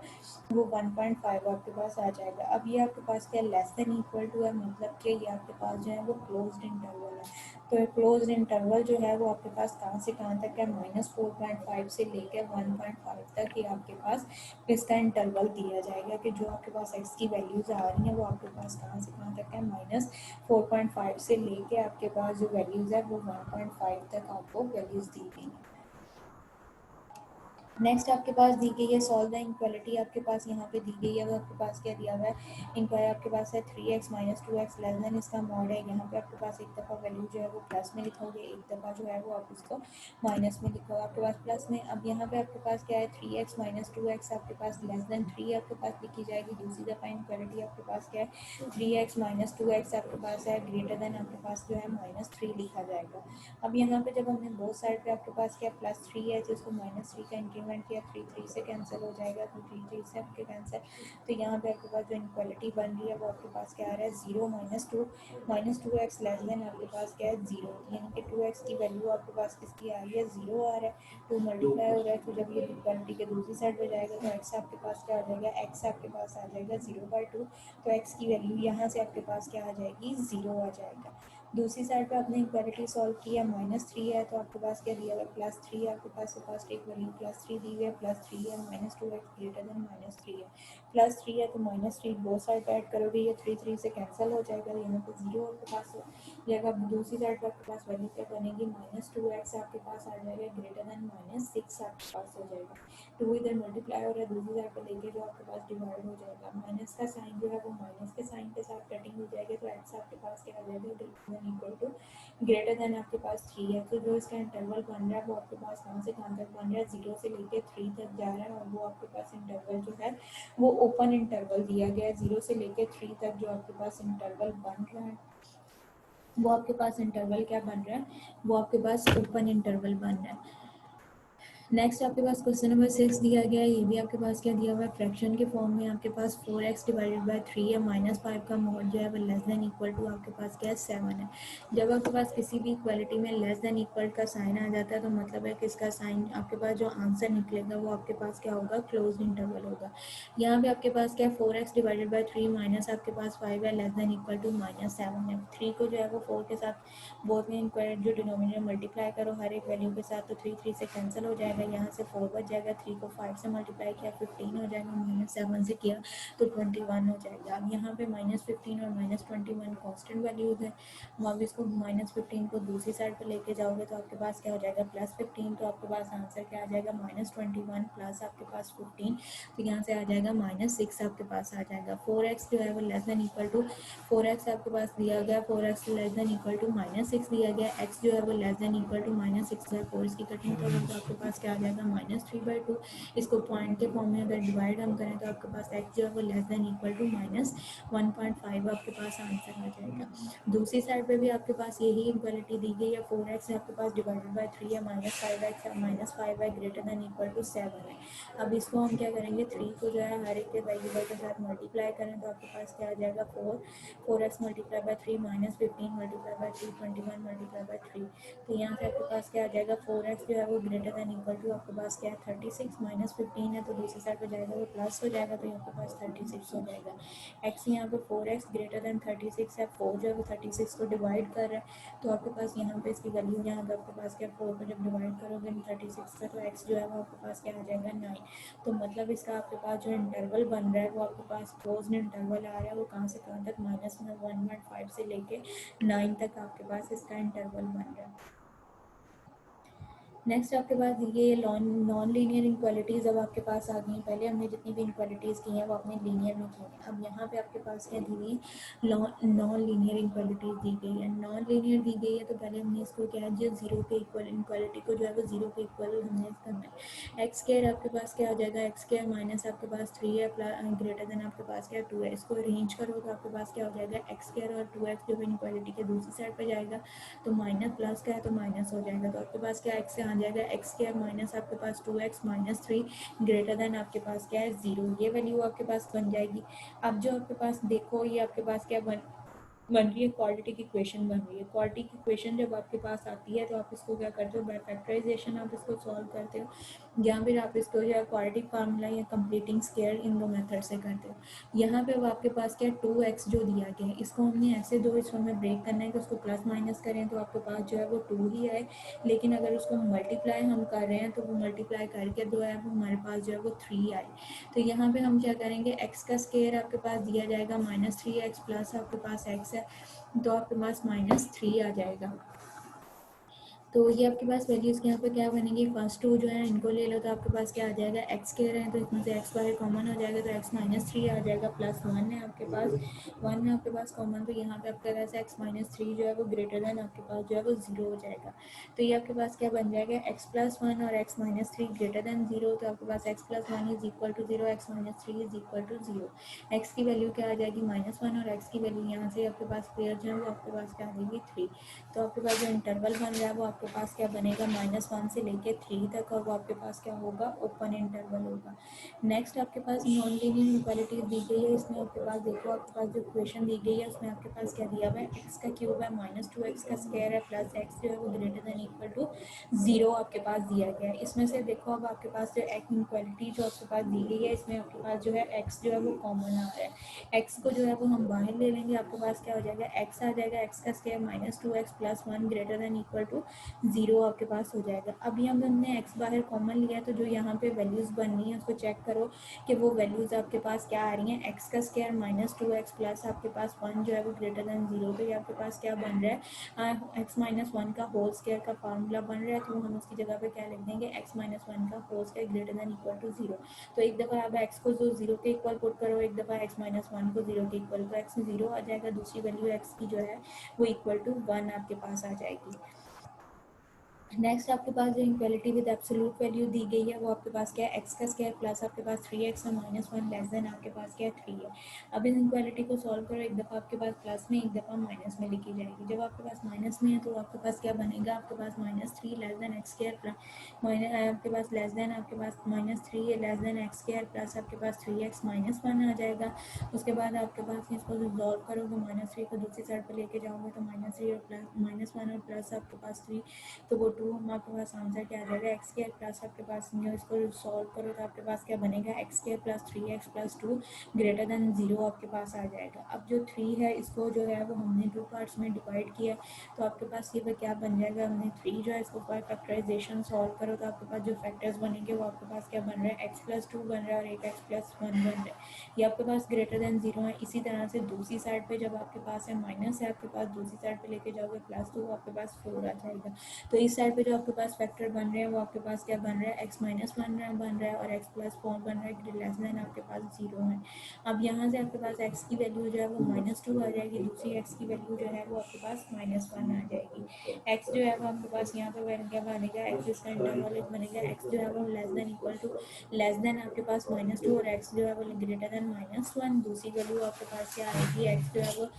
वो 1.5 आपके पास आ जाएगा। अब ये आपके पास क्या लेस देन इक्वल टू है, मतलब कि ये आपके पास जो है वो क्लोज्ड इंटरवल है। तो क्लोज्ड इंटरवल जो है वो आपके पास कहाँ से कहाँ तक है, -4.5 से लेकर 1.5 तक ही आपके पास इसका इंटरवल दिया जाएगा कि जो आपके पास एक्स की वैल्यूज़ आ रही हैं वो आपके पास कहाँ से कहाँ तक है, -4.5 से लेके आपके पास जो वैल्यूज़ है वो 1.5 तक आपको वैल्यूज़ दी गई हैं। नेक्स्ट आपके पास दी गई है सॉल्व द इनक्वालिटी, आपके पास यहाँ पे दी गई है। वो आपके पास क्या दिया हुआ है, इनक्वायरी आपके पास है 3x - 2x लेस देन इसका मॉड है। यहाँ पे आपके पास एक दफ़ा वैल्यू जो है वो प्लस में लिखोगे, एक दफ़ा जो है वो आप उसको माइनस में लिखोगे, आपके पास प्लस में। अब यहाँ पे आपके पास क्या है, 3x - 2x आपके पास लेस देन 3 आपके पास लिखी जाएगी। दूसरी दफ़ा इनक्वालिटी आपके पास क्या है, 3x - 2x आपके पास है ग्रेटर देन आपके पास जो है -3 लिखा जाएगा। अब यहाँ पे जब हमने बोथ साइड पे आपके पास क्या +3 है, तो इसको -3 का इंक्रीमेंट किया, 3 3 से कैंसिल हो जाएगा, तो 3 3 से आपके कैंसिल। तो यहाँ पे आपके पास जो इनक्वालिटी बन रही है वो आपके पास क्या आ रहा है, 0 -2 -2x लेस देन आपके पास क्या है 0, यानी कि 2x की वैल्यू आपके पास किसकी आ रही है, 0 आ रहा है। 2 मल्टीप्लाई हो रहा है, तो जब ये इक्वालिटी के दूसरी साइड पे जाएगा तो x आपके पास क्या आ जाएगा, x आपके पास आ जाएगा 0/2। तो x की वैल्यू यहाँ से आपके पास क्या आ जाएगी, 0 आ जाएगा। दूसरी साइड पे आपने इक्वालिटी सॉल्व किया, -3 है तो आपके पास क्या दिया हुआ है, +3 आपके पास एक वैल्यू +3 दी हुई है, +3 है, -2x ग्रेटर देन -3 है। +3 है तो -3 दो साइड ऐड करोगे, ये 3 3 से कैंसिल हो जाएगा, यहाँ पे 0 आपके पास हो जाएगा। दूसरी साइड पे आपके पास वैल्यू क्या बनेगी, -2x आपके पास आ जाएगा ग्रेटर देन -6 आपके पास हो जाएगा। 2 इधर मल्टीप्लाई हो रहा है, दूसरी साइड पे लेके जो आपके पास डिवाइड हो जाएगा, माइनस का साइन जो है वो माइनस के साइन के साथ कटिंग हो जाएगी, तो एक्स आपके पास क्या आ जाएगा, ग्रेटर देन आपके पास 3 है। तो जो इसका इंटरवल बन रहा है वो आपके पास कहाँ से कहाँ तक बन रहा है, 0 से लेके 3 तक जा रहा है। और वो आपके पास इंटरवल जो है वो ओपन इंटरवल दिया गया है, 0 से लेके 3 तक जो आपके पास इंटरवल बन रहा है वो आपके पास इंटरवल क्या बन रहा है, वो आपके पास ओपन इंटरवल बन रहा है। नेक्स्ट आपके पास क्वेश्चन नंबर 6 दिया गया है, ये भी आपके पास क्या दिया हुआ है, फ्रैक्शन के फॉर्म में आपके पास 4x डिवाइडेड बाय 3 है, -5 का मॉड जो है वो लेस देन इक्वल टू आपके पास क्या है 7 है। जब आपके पास किसी भी इक्वालिटी में लेस देन इक्वल का साइन आ जाता है तो मतलब है कि इसका साइन आपके पास जो आंसर निकलेगा वो आपके पास क्या होगा, क्लोज इंटरवल होगा। यहाँ पे आपके पास क्या है, 4x डिवाइडेड बाय 3 माइनस आपके पास 5 है, लेस देन इक्वल टू -7 है। 3 को जो है वो 4 के साथ बोथ में इक्वल जो डिनोमिनेटर मल्टीप्लाई करो हर एक वैल्यू के साथ, तो 3 3 से कैंसिल हो जाएगा, यहाँ से 4 बच जाएगा, 3 को 5 से मल्टीप्लाई किया 15 हो जाएगा, -7 से किया तो 21 हो जाएगा। अब यहाँ पे -15 और -21 कॉन्स्टेंट वैल्यूज है। अब इसको -15 को दूसरी साइड पर लेके जाओगे तो आपके पास क्या हो जाएगा, +15, तो आपके पास आंसर क्या आ जाएगा, -21 प्लस आपके पास 15, तो यहाँ से आ जाएगा -6 आपके पास आ जाएगा। 4x जो है वो less than equal to 4x आपके पास दिया गया, 4x less than equal to -6 दिया गया, x जो है वो लेस देन इक्वल टू -6 है, 4 इसकी कटिंग करोगे तो आपके पास क्या आ जाएगा, -3/2। इसको पॉइंट के फॉर्म में अगर डिवाइड हम करें तो आपके पास x जो है वो लेस देन इक्वल टू -1.5 आपके पास आंसर आ जाएगा। दूसरी साइड पे भी आपके पास यही इक्वालिटी दी गई है, 4x आपके पास डिवाइडेड बाय 3 है, -5x है, -5 है ग्रेटर देन इक्वल टू 7 है। अब इसको हम क्या करेंगे, 3 को जो है हर एक के वेरिएबल के साथ मल्टीप्लाई करें तो आपके पास क्या आ जाएगा, 4x multiply by 3 -15 multiply by 3 21 multiply by 3। तो यहाँ से आपके पास क्या आ जाएगा, 4x जो है वो ग्रेटर देन इक्वल टू आपके पास क्या है 36, -15 है तो दूसरी साइड पे जाएगा वो प्लस हो जाएगा, तो यहाँ पे पास 36 हो जाएगा। x यहाँ पे 4x ग्रेटर देन 36 है, 4 जो है वो 36 को डिवाइड कर रहा है, तो आपके पास यहाँ पे इसकी वैल्यू यहाँ पे आपके पास क्या 4 को जब डिवाइड करोगे 36 से तो x जो है वो आपके पास क्या आ जाएगा 9। तो मतलब इसका आपके पास जो इंटरवल बन रहा है वो आपके पास क्लोज्ड इंटरवल आ रहा है, वो कहाँ से कहाँ तक, -1.5 से लेके 9 तक आपके पास इसका इंटरवल बन रहा है। नेक्स्ट आपके पास ये नॉन लीनियर इनक्वालिटीज़ अब आपके पास आ गई हैं। पहले हमने जितनी भी इनक्वालिटीज़ की हैं वो आपने लीनियर में की हैं। अब यहाँ पे आपके पास क्या दी हुई नॉन लीनियर इनक्वालिटीज़ दी गई है। नॉन लीनियर दी गई है तो पहले हमने इसको क्या है, जो जीरो के इक्वल इनक्वालिटी को जो है वो जीरो के इक्वल हमने करना है। एक्स स्क्वायर आपके पास क्या हो जाएगा, एक्स स्क्वायर माइनस आपके पास 3 है ग्रेटर देन आपके पास क्या 2 है। इसको अरेंज करो तो आपके पास क्या हो जाएगा, एक्स स्क्वायर और 2x जो इनक्वालिटी के दूसरी साइड पे जाएगा तो माइनस प्लस का है तो माइनस हो जाएगा। तो आपके पास क्या एक्स से आ जाएगा, एक्स स्क्वायर माइनस आपके पास 2x माइनस 3 ग्रेटर देन आपके पास क्या है 0। ये वैल्यू आपके पास बन जाएगी। अब जो आपके पास देखो ये आपके पास क्या बन रही है, क्वालिटी की इक्वेशन बन रही है। क्वालिटी की इक्वेशन जब आपके पास आती है तो आप इसको क्या करते हो, बाय फैक्टराइजेशन आप इसको सॉल्व करते हो या फिर आप इसको जो है क्वाड्रेटिक फार्मूला या कंप्लीटिंग स्क्वायर इन दो मेथड से करते हो। यहाँ पे अब आपके पास क्या 2x जो दिया गया है इसको हमने ऐसे दो हिस्सों में ब्रेक करना है कि उसको प्लस माइनस करें तो आपके पास जो है वो 2 ही आए। लेकिन अगर उसको मल्टीप्लाई हम कर रहे हैं तो वो मल्टीप्लाई करके जो है वो हमारे पास जो है वो 3 आए। तो यहाँ पे हम क्या करेंगे, x का स्क्वायर आपके पास दिया जाएगा -3x प्लस आपके पास x है तो आपके पास -3 आ जाएगा। तो ये आपके पास वैल्यूज़ यहाँ पे क्या बनेगी, फर्स्ट टू जो है इनको ले लो तो आपके पास क्या आ जाएगा, एक्स स्क्वायर है तो इसमें से एक्स बाहर कॉमन हो जाएगा तो एक्स -3 आ जाएगा, प्लस 1 है आपके पास, 1 है आपके पास कॉमन तो यहाँ पे आपके पास एक्स -3 जो है वो ग्रेटर देन आपके पास जो है वो 0 हो जाएगा। तो ये आपके पास क्या बन जाएगा, एक्स प्लस 1 और एक्स -3 ग्रेटर देन 0 तो आपके पास x plus 1 is equal to 0, x -3 is equal to 0। X की वैल्यू क्या आ जाएगी -1 और एक्स की वैल्यू यहाँ से आपके पास क्लियर जो है वो आपके पास क्या आ जाएगी 3। तो आपके पास जो इंटरवल बन रहा है वो आपके पास क्या बनेगा, -1 से लेके 3 तक और वो आपके पास क्या होगा, ओपन इंटरवल होगा। नेक्स्ट आपके पास नॉन लीनियर इक्वालिटी दी गई है। इसमें आपके पास देखो आपके पास जो इक्वेशन दी गई है उसमें आपके पास क्या दिया हुआ है, एक्स का क्यूब है -2x का स्क्वायर है प्लस एक्स जो है वो ग्रेटर देन इक्वल टू 0 आपके पास दिया गया है। इसमें से देखो अब आपके पास जो इनक्वालिटी जो आपके पास दी गई है इसमें आपके पास जो है एक्स जो है वो कॉमन आ रहा है। एक्स को जो है वो हम बाहर ले लेंगे, आपके पास क्या हो जाएगा, एक्स आ जाएगा, एक्स का square -2x plus 1 greater than equal to 0 आपके पास हो जाएगा। अब यहाँ हमने एक्स बाहर कॉमन लिया तो जो यहाँ पे वैल्यूज़ बन रही हैं उसको चेक करो कि वो वैल्यूज़ आपके पास क्या आ रही हैं। एक्स का स्क्वायर -2x प्लस आपके पास 1 जो है वो ग्रेटर देन 0 तो ये आपके पास क्या बन रहा है, एक्स -1 का होल स्क्वायर का फार्मूला बन रहा है तो हम उसकी जगह पे क्या लिख देंगे, एक्स -1 का whole square greater than equal to 0। तो एक दफ़ा आप एक्स को जो 0 के इक्वल पुट करो, एक दफ़ा एक्स -1 को 0 के इक्वल, तो एक्स 0 आ जाएगा, दूसरी वैल्यू एक्स की जो है वो इक्वल टू 1 आपके पास आ जाएगी। नेक्स्ट आपके पास जो इक्वलिटी विद एब्सोल्यूट वैल्यू दी गई है वो आपके पास क्या है, एक्स का स्क्वायर प्लस आपके पास 3x और -1 लेस देन आपके पास क्या है 3 है। अब इस इक्वलिटी को सॉल्व करो, एक दफ़ा आपके पास प्लस में एक दफ़ा माइनस में लिखी जाएगी। जब आपके पास माइनस में है तो आपके पास क्या बनेगा, आपके पास -3 less then x square plus आपके पास लेस देन आपके पास -3 less then x square plus आपके पास 3x -1 आ जाएगा। उसके बाद आपके पास इसको रिजॉल्व करोगे, -3 को दूसरी साइड पर लेके जाओगे तो -3 और प्लस -1 और प्लस आपके पास 3 तो वो 2 हम आपके पास आंसर क्या आ जाएगा, एक्स स्क्वायर प्लस आपके पास जो इसको सॉल्व करो तो आपके पास क्या बनेगा, x square plus 3x plus 2 greater than 0 आपके पास आ जाएगा। अब जो 3 है इसको जो है वो हमने 2 पार्ट्स में डिवाइड किया तो आपके पास ये क्या बन जाएगा, हमने 3 जो है इसको बाय फैक्टराइजेशन सॉल्व करो तो आपके पास जो फैक्टर्स बनेंगे वो आपके पास क्या बन रहा है, एक्स प्लस 2 बन रहा है और एक एक्स प्लस 1 बन रहा है। ये आपके पास ग्रेटर देन 0 है। इसी तरह से दूसरी साइड पे जब आपके पास है माइनस है आपके पास, दूसरी साइड पे लेके जाओगे प्लस 2 आपके पास 4 आ जाएगा। तो इस साइड पे जो आपके पास फैक्टर बन रहे हैं वो आपके पास क्या बन रहा है, एक्स -1 बन रहा है और एक्स प्लस 4 बन रहा है, लेस देन आपके पास 0 है। अब यहाँ से आपके पास एक्स की वैल्यू जो है वो -2 आ जाएगी, दूसरी एक्स की वैल्यू जो है वो आपके पास -1 आ जाएगी। एक्स जो है वो आपके पास यहाँ पे क्या बनेगा, एक्स इसका इंटरवल बनेगा, एक्स जो है वो less than equal to less than आपके पास -2 और एक्स जो है वो ग्रेटर देन -1। दूसरी वैल्यू आपके पास क्या आएगी, एक्स जो है वो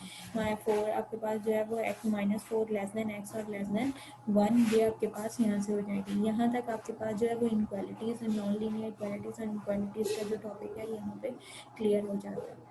4 आपके पास जो है वो एक्स -4 लेस देन एक्स और लेस देन 1 ये आपके पास यहाँ से हो जाएगी। यहाँ तक आपके पास जो है वो इनक्वालिटीज़, नॉन लीनियर इक्वालिटीज़ और इनक्वालिटीज़ का जो टॉपिक है यहाँ पे क्लियर हो जाता है।